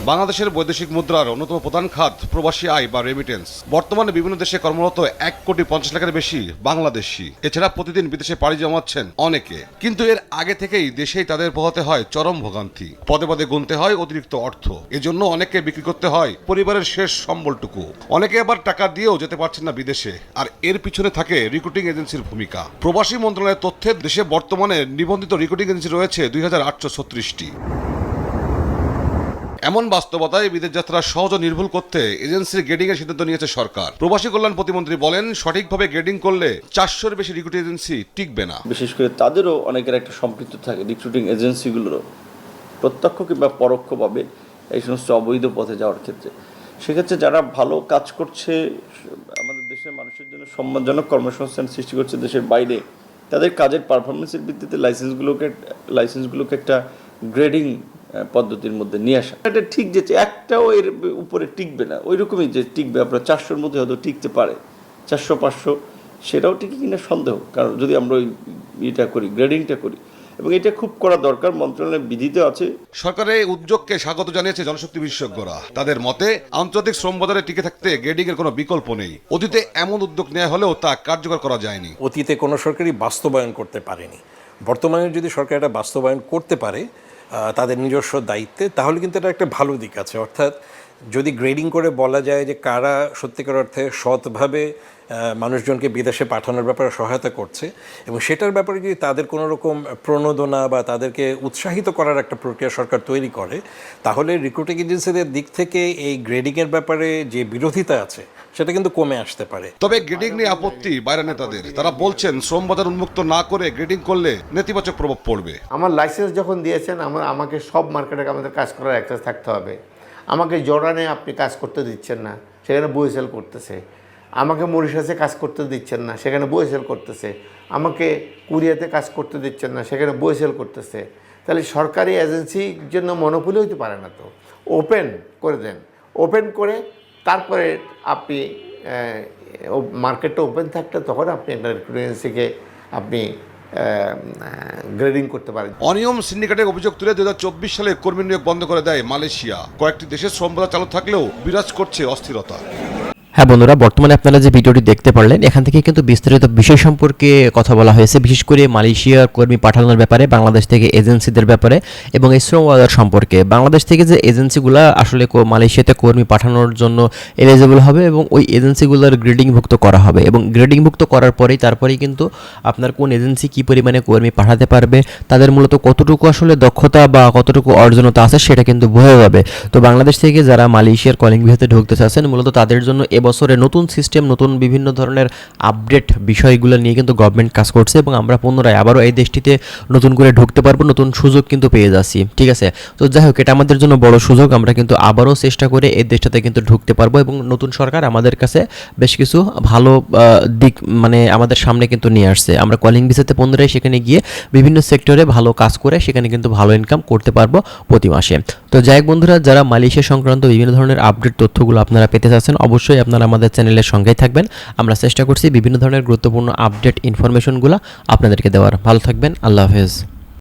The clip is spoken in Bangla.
বাংলাদেশের বৈদেশিক মুদ্রার অন্যতম প্রধান খাত প্রবাসী আয় বা রেমিটেন্স। বর্তমানে বিভিন্ন দেশে কর্মরত 1,50,00,000 বেশি বাংলাদেশি। এছাড়া প্রতিদিন বিদেশে পাড়ি জমাচ্ছেন অনেকে, কিন্তু এর আগে থেকেই দেশেই তাদের পোহাতে হয় চরম ভোগান্তি। পদে পদে গুনতে হয় অতিরিক্ত অর্থ, এজন্য অনেকে বিক্রি করতে হয় পরিবারের শেষ সম্বলটুকু। অনেকে আবার টাকা দিয়েও যেতে পারছেন না বিদেশে, আর এর পিছনে থাকে রিক্রুটিং এজেন্সির ভূমিকা। প্রবাসী মন্ত্রণালয়ের তথ্যে দেশে বর্তমানে নিবন্ধিত রিক্রুটিং এজেন্সি রয়েছে 2,836টি। এমন বাস্তবতায় বিদেশ যাত্রা সহজ ও নির্ভুল করতে এজেন্সির গ্রেডিং এর সিদ্ধান্ত নিয়েছে সরকার। প্রবাসী কল্যাণ প্রতিমন্ত্রী বলেন, সঠিকভাবে গ্রেডিং করলে 400-এর বেশি রিক্রুটিং এজেন্সি টিকবে না। বিশেষ করে তাদেরও অনেকের একটা সম্পৃক্ত থাকে রিক্রুটিং এজেন্সিগুলোরও প্রত্যক্ষ কিংবা পরোক্ষভাবে এই সমস্ত অবৈধ পথে যাওয়ার ক্ষেত্রে। সেক্ষেত্রে যারা ভালো কাজ করছে, আমাদের দেশের মানুষের জন্য সম্মানজনক কর্মসংস্থান সৃষ্টি করছে দেশের বাইরে, তাদের কাজের পারফরমেন্সের ভিত্তিতে লাইসেন্সগুলোকে একটা গ্রেডিং পদ্ধতির মধ্যে নিয়ে আসা। এটা ঠিক যে একটাও এর উপরে টিকবে না, ওই রকমই যে টিকবে আপনার 400-এর মধ্যে হয়তো টিকতে পারে, 400-500 সেটাও টিকে কিনা সন্দেহ। কারণ যদি আমরা ওই এটা করি, গ্রেডিংটা করি, এবং এটা খুব করা দরকার, মন্ত্রণালয়ের বিধিতে আছে। সরকারের এই উদ্যোগকে স্বাগত জানিয়েছে জনশক্তি বিশেষজ্ঞরা। তাদের মতে, আন্তর্জাতিক শ্রম বাজারে টিকে থাকতে গ্রেডিং এর কোনো বিকল্প নেই। অতীতে এমন উদ্যোগ নেওয়া হলেও তা কার্যকর করা যায়নি। অতীতে কোনো সরকারই বাস্তবায়ন করতে পারেনি। বর্তমানে যদি সরকার এটা বাস্তবায়ন করতে পারে তাদের নিজস্ব দায়িত্বে, তাহলে কিন্তু এটা একটা ভালো দিক আছে। অর্থাৎ যদি গ্রেডিং করে বলা যায় যে কারা সত্যিকার অর্থে সৎভাবে মানুষজনকে বিদেশে পাঠানোর ব্যাপারে সহায়তা করছে, এবং সেটার ব্যাপারে যদি তাদের কোনো রকম প্রণোদনা বা তাদেরকে উৎসাহিত করার একটা প্রক্রিয়া সরকার তৈরি করে, তাহলে রিক্রুটিং এজেন্সিদের দিক থেকে এই গ্রেডিংয়ের ব্যাপারে যে বিরোধিতা আছে সেটা কিন্তু কমে আসতে পারে। তবে গ্রেডিং নিয়ে আপত্তি বাইরে নেতাদের। তারা বলছেন, শ্রম বাজার উন্মুক্ত না করে গ্রেডিং করলে নেতিবাচক প্রভাব পড়বে। আমার লাইসেন্স যখন দিয়েছেন, আমাকে সব মার্কেটে আমাদের কাজ করার অ্যাক্সেস থাকতে হবে। আমাকে জর্ডানে আপনি কাজ করতে দিচ্ছেন না, সেখানে বইসেল করতেছে। আমাকে মরিশাসে কাজ করতে দিচ্ছেন না, সেখানে বইসেল করতেছে। আমাকে কোরিয়াতে কাজ করতে দিচ্ছেন না, সেখানে বইসেল করতেছে। তাহলে সরকারি এজেন্সির জন্য মনোপলি হইতে পারে না। তো ওপেন করে দেন, ওপেন করে তারপরে আপনি মার্কেটটা ওপেন থাকলে তখন আপনি একটা রিক্রুটিং এজেন্সিকে আপনি গ্রেডিং করতে পারেন। অনিয়ম সিন্ডিকেটের অভিযোগ তুলে 2024 সালে কর্মী নিয়োগ বন্ধ করে দেয় মালয়েশিয়া। কয়েকটি দেশের শ্রম বাজার চালু থাকলেও বিরাজ করছে অস্থিরতা। হ্যাঁ বন্ধুরা, বর্তমানে আপনারা যে ভিডিওটি দেখতে পারলেন, এখান থেকে কিন্তু বিস্তারিত বিষয় সম্পর্কে কথা বলা হয়েছে, বিশেষ করে মালয়েশিয়ার কর্মী পাঠানোর ব্যাপারে, বাংলাদেশ থেকে এজেন্সিদের ব্যাপারে, এবং এই শ্রম বাজার সম্পর্কে। বাংলাদেশ থেকে যে এজেন্সিগুলো আসলে মালয়েশিয়াতে কর্মী পাঠানোর জন্য এলিজিবল হবে, এবং ওই এজেন্সিগুলোর গ্রেডিংভুক্ত করা হবে, এবং গ্রেডিংভুক্ত করার তারপরেই কিন্তু আপনার কোন এজেন্সি কী পরিমাণে কর্মী পাঠাতে পারবে, তাদের মূলত কতটুকু আসলে দক্ষতা বা কতটুকু অর্জনতা আছে সেটা কিন্তু বোঝা যাবে। তো বাংলাদেশ থেকে যারা মালয়েশিয়ার কলিং ভিসাতে ঢুকতে চাচ্ছেন, মূলত তাদের জন্য এবছরে নতুন সিস্টেম, নতুন বিভিন্ন ধরনের আপডেট বিষয়গুলো নিয়ে কিন্তু গভর্নমেন্ট কাজ করছে, এবং আমরা পুনরায় আবারও এই দেশটিতে নতুন করে ঢুকতে পারবো, নতুন সুযোগ কিন্তু পেয়ে যাচ্ছি। ঠিক আছে, তো যাই হোক, এটা আমাদের জন্য বড় সুযোগ। আমরা কিন্তু আবারও চেষ্টা করে এই দেশটাতে কিন্তু ঢুকতে পারবো, এবং নতুন সরকার আমাদের কাছে বেশ কিছু ভালো দিক আমাদের সামনে কিন্তু নিয়ে আসছে। আমরা কলিং ভিসাতে পুনরায় সেখানে গিয়ে বিভিন্ন সেক্টরে ভালো কাজ করে সেখানে কিন্তু ভালো ইনকাম করতে পারবো প্রতি মাসে। তো যাই হোক বন্ধুরা, যারা মালয়েশিয়া সংক্রান্ত বিভিন্ন ধরনের আপডেট তথ্যগুলো আপনারা পেতে চাচ্ছেন, অবশ্যই আপনারা আমাদের চ্যানেলের সঙ্গেই থাকবেন। আমরা চেষ্টা করছি বিভিন্ন ধরনের গুরুত্বপূর্ণ আপডেট ইনফরমেশনগুলো আপনাদেরকে দেওয়ার। ভালো থাকবেন, আল্লাহ হাফেজ।